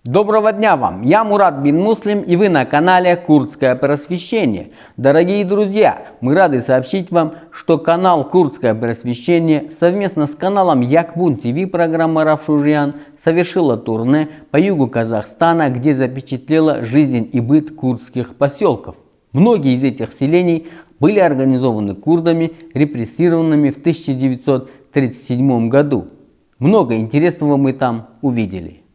Доброго дня вам! Я Мурат бин Муслим, и вы на канале Курдское просвещение. Дорогие друзья, мы рады сообщить вам, что канал Курдское просвещение совместно с каналом Якбун ТВ программа Рафшужиян совершила турне по югу Казахстана, где запечатлела жизнь и быт курдских поселков. Многие из этих селений были организованы курдами, репрессированными в 1937 году. Много интересного мы там увидели.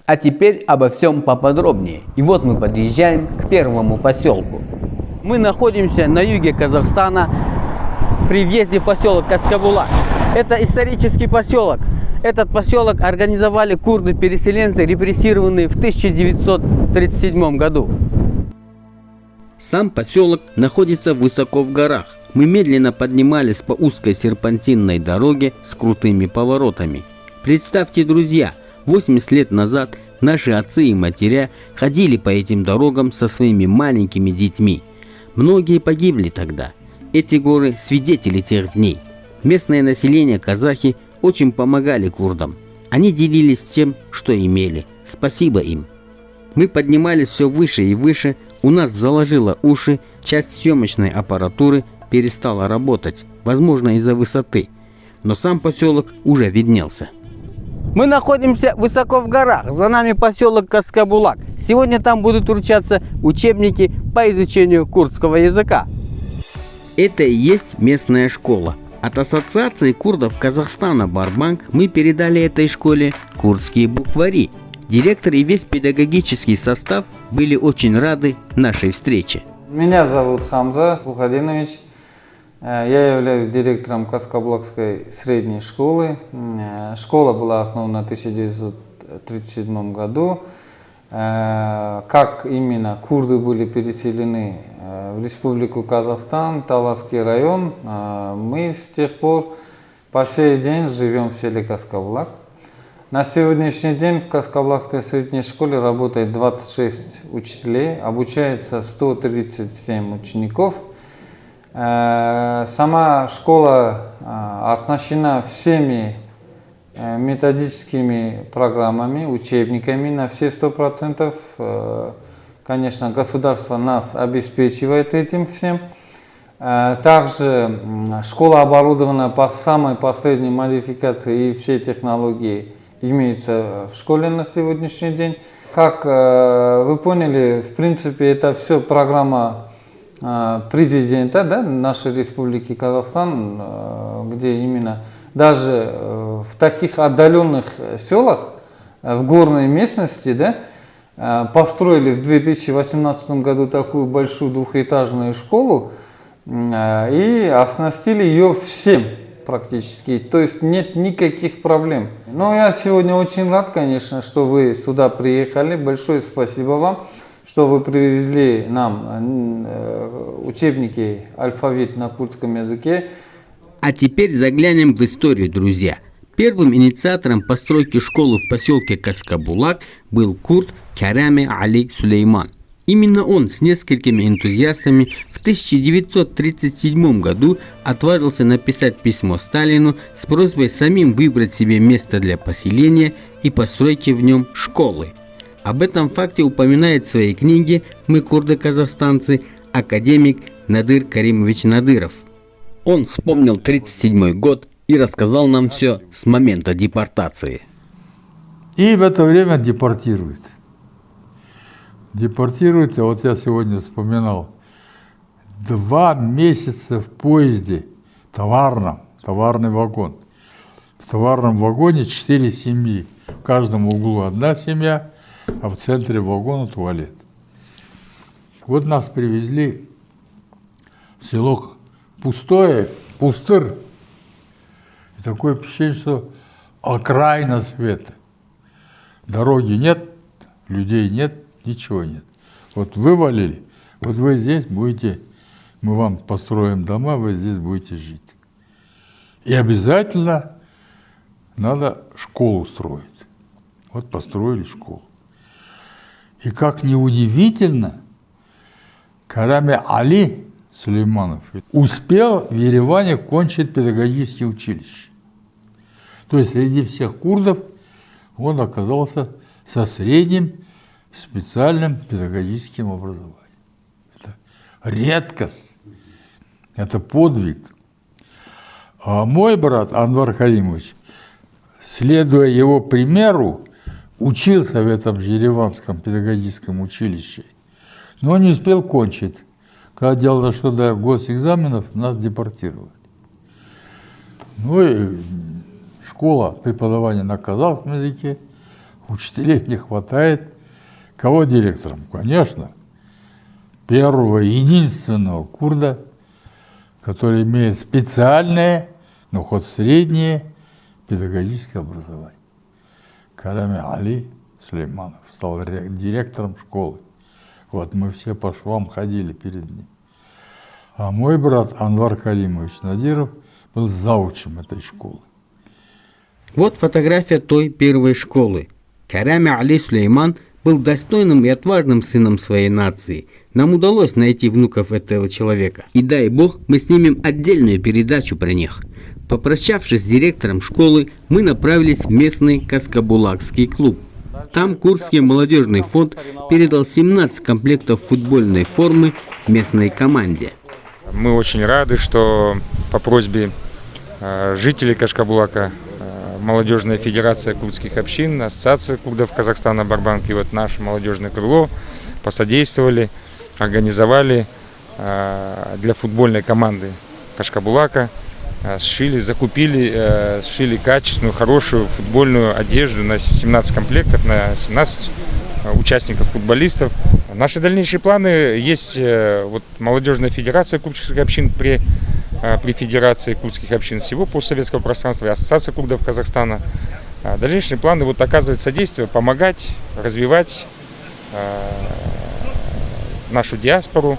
А теперь обо всем поподробнее. И вот мы подъезжаем к первому поселку. Мы находимся на юге Казахстана при въезде в поселок Каскабулак. Это исторический поселок. Этот поселок организовали курды-переселенцы, репрессированные в 1937 году. Сам поселок находится высоко в горах. Мы медленно поднимались по узкой серпантинной дороге с крутыми поворотами. Представьте, друзья, 80 лет назад наши отцы и матеря ходили по этим дорогам со своими маленькими детьми. Многие погибли тогда. Эти горы – свидетели тех дней. Местное население, казахи, очень помогали курдам. Они делились тем, что имели. Спасибо им. Мы поднимались все выше и выше, у нас заложило уши, часть съемочной аппаратуры перестала работать, возможно из-за высоты. Но сам поселок уже виднелся. Мы находимся высоко в горах, за нами поселок Каскабулак. Сегодня там будут вручаться учебники по изучению курдского языка. Это и есть местная школа. От Ассоциации курдов Казахстана Барбанк мы передали этой школе курдские буквари. Директор и весь педагогический состав были очень рады нашей встрече. Меня зовут Хамза Сухадинович. Я являюсь директором Каскабулакской средней школы. Школа была основана в 1937 году. Как именно курды были переселены в Республику Казахстан, Таласский район, мы с тех пор по сей день живем в селе Каскабулак. На сегодняшний день в Каскабулакской средней школе работает 26 учителей, обучается 137 учеников. Сама школа оснащена всеми методическими программами, учебниками на все 100%. Конечно, государство нас обеспечивает этим всем. Также школа оборудована по самой последней модификации, и все технологии имеются в школе на сегодняшний день. Как вы поняли, в принципе, это все программа президента, да, нашей Республики Казахстан, где именно даже в таких отдаленных селах, в горной местности, да, построили в 2018 году такую большую двухэтажную школу и оснастили ее всем практически, то есть нет никаких проблем. Но я сегодня очень рад, конечно, что вы сюда приехали. Большое спасибо вам, что вы привезли нам учебники «Алфавит» на курдском языке. А теперь заглянем в историю, друзья. Первым инициатором постройки школы в поселке Каскабулак был курд Караме Али Сулейман. Именно он с несколькими энтузиастами в 1937 году отважился написать письмо Сталину с просьбой самим выбрать себе место для поселения и постройки в нем школы. Об этом факте упоминает в своей книге «Мы курды-казахстанцы» академик Надыр Каримович Надыров. Он вспомнил 1937 год и рассказал нам все с момента депортации. И в это время депортируют. Депортируют, а вот я сегодня вспоминал, 2 месяца в поезде товарный вагон. В товарном вагоне 4 семьи. В каждом углу одна семья, а в центре вагона туалет. Вот нас привезли в село пустое, пустырь. И такое впечатление, что окраина света. Дороги нет, людей нет, ничего нет. Вот вывалили, вот вы здесь будете, мы вам построим дома, вы здесь будете жить. И обязательно надо школу строить. Вот построили школу. И как ни удивительно, Караме Али Сулейманов успел в Ереване кончить педагогическое училище. То есть среди всех курдов он оказался со средним специальным педагогическим образованием. Это редкость, это подвиг. А мой брат Анвар Халимович, следуя его примеру, учился в этом же Ереванском педагогическом училище, но не успел кончить. Когда дело дошло до госэкзаменов, нас депортировали. Ну и школа преподавания на казахском языке, учителей не хватает. Кого директором? Конечно, первого единственного курда, который имеет специальное, но хоть среднее педагогическое образование. Караме Али Сулейманов стал директором школы. Вот мы все по швам ходили перед ним. А мой брат Анвар Калимович Надиров был заучем этой школы. Вот фотография той первой школы. Караме Али Сулейман был достойным и отважным сыном своей нации. Нам удалось найти внуков этого человека. И дай бог, мы снимем отдельную передачу про них. Попрощавшись с директором школы, мы направились в местный Каскабулакский клуб. Там Курдский молодежный фонд передал 17 комплектов футбольной формы местной команде. Мы очень рады, что по просьбе жителей Кашкабулака Молодежная федерация курдских общин, Ассоциация курдов Казахстана Барбанки, вот наше молодежное крыло посодействовали, организовали для футбольной команды Кашкабулака сшили качественную, хорошую футбольную одежду на 17 комплектов, на 17 участников, футболистов. Наши дальнейшие планы есть вот молодежная федерация курдских общин при Федерации курдских общин всего постсоветского пространства и Ассоциация курдов Казахстана. Дальнейшие планы вот оказывать содействие, помогать, развивать нашу диаспору.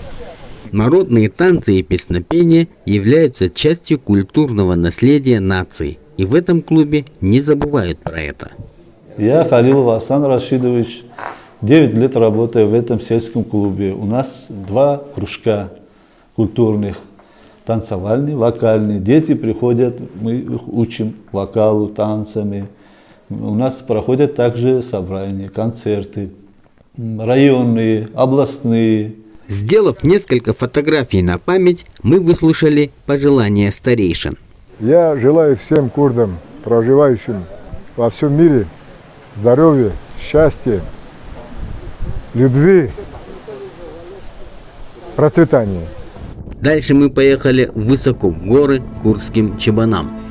Народные танцы и песнопения являются частью культурного наследия нации. И в этом клубе не забывают про это. Я Халилов Асан Рашидович, 9 лет работаю в этом сельском клубе. У нас 2 кружка культурных, танцевальный, вокальный. Дети приходят, мы их учим вокалу, танцами. У нас проходят также собрания, концерты, районные, областные. Сделав несколько фотографий на память, мы выслушали пожелания старейшин. Я желаю всем курдам, проживающим во всем мире, здоровья, счастья, любви, процветания. Дальше мы поехали высоко в горы к курдским чабанам.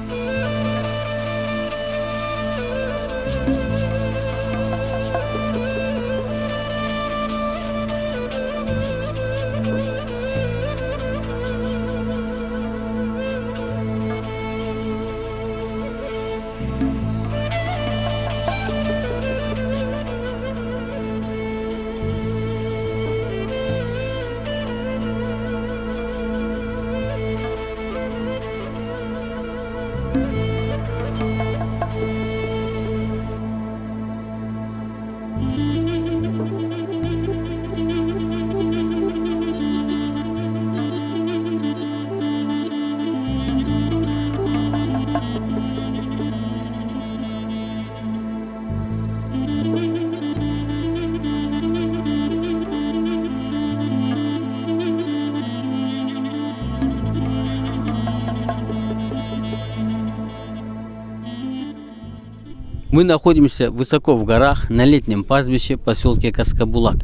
Мы находимся высоко в горах на летнем пастбище в поселке Каскабулак.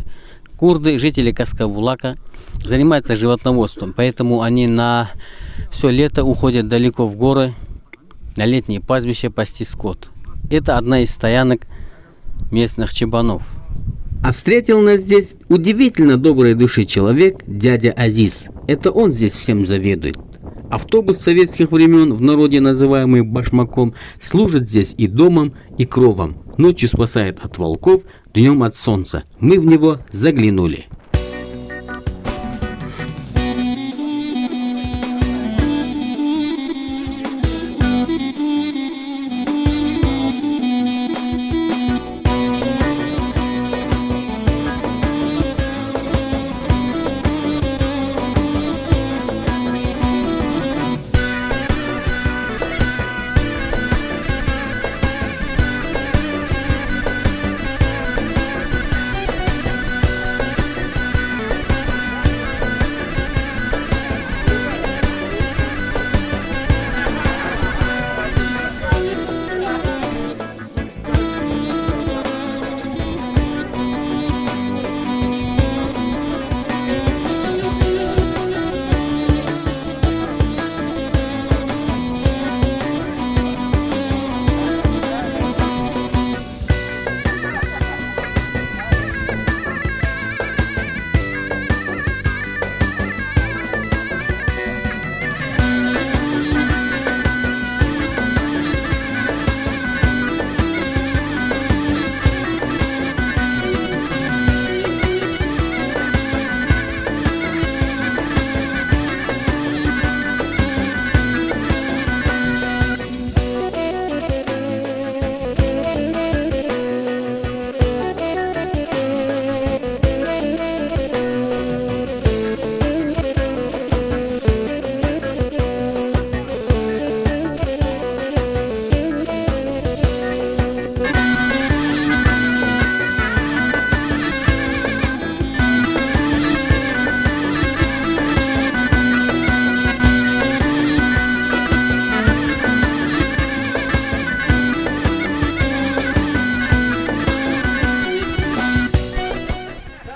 Курды, жители Каскабулака, занимаются животноводством, поэтому они на все лето уходят далеко в горы, на летние пастбища пасти скот. Это одна из стоянок местных чабанов. А встретил нас здесь удивительно доброй души человек, дядя Азиз. Это он здесь всем заведует. Автобус советских времен, в народе называемый башмаком, служит здесь и домом, и кровом. Ночью спасает от волков, днем от солнца. Мы в него заглянули.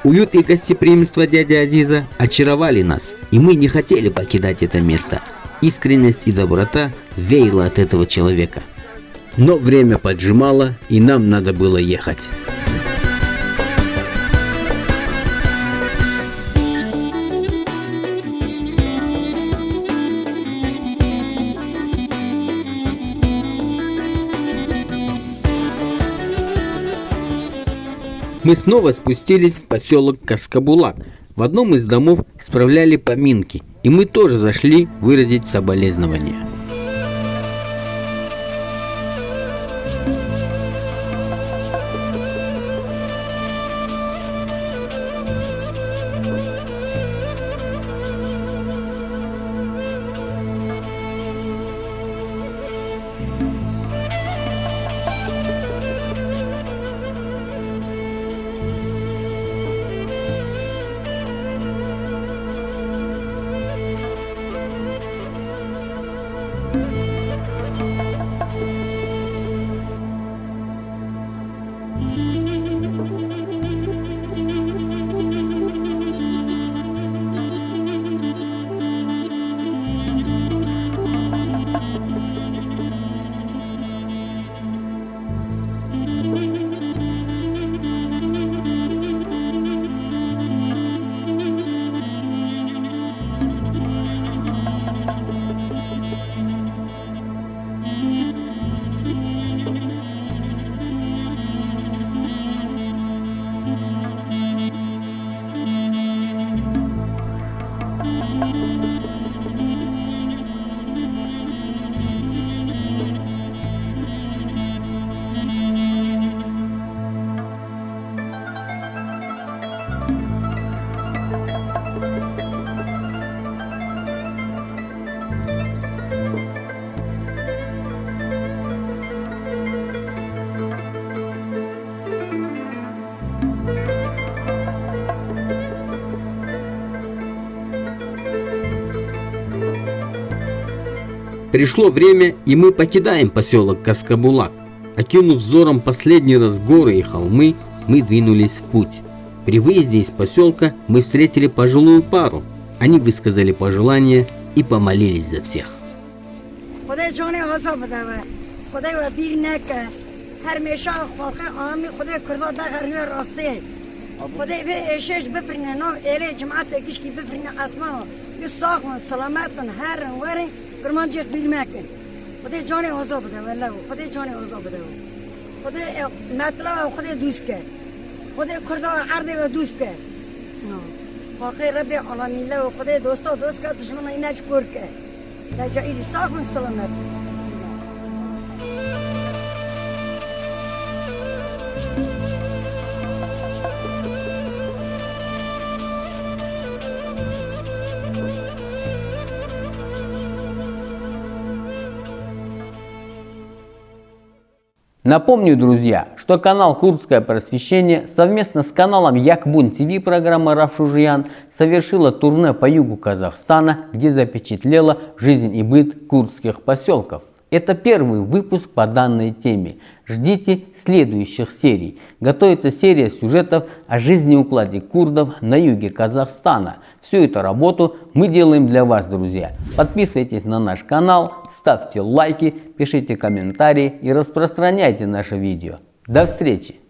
Уют и гостеприимство дяди Азиза очаровали нас, и мы не хотели покидать это место. Искренность и доброта веяла от этого человека. Но время поджимало, и нам надо было ехать. Мы снова спустились в поселок Каскабулак. В одном из домов справляли поминки, и мы тоже зашли выразить соболезнования. Пришло время, и мы покидаем поселок Каскабулак. Окинув взором последний раз горы и холмы, мы двинулись в путь. При выезде из поселка мы встретили пожилую пару. Они высказали пожелания и помолились за всех. فرمانجيت بالماكن خدي جوني وزوب ده ولا خدي جوني وزوب ده خدي ناتلا وخدي دوسكه خدي كردا عرضي ودوسكه خاطر ربي العالمين له خدي دوستا دوسكه دشمن ایناش کورکه لا جاي صاف من سلامت. Напомню, друзья, что канал Курдское просвещение совместно с каналом Якбун ТВ программа Рафшужиян совершила турне по югу Казахстана, где запечатлела жизнь и быт курдских поселков. Это первый выпуск по данной теме. Ждите следующих серий. Готовится серия сюжетов о жизни и укладе курдов на юге Казахстана. Всю эту работу мы делаем для вас, друзья. Подписывайтесь на наш канал, ставьте лайки, пишите комментарии и распространяйте наше видео. До встречи!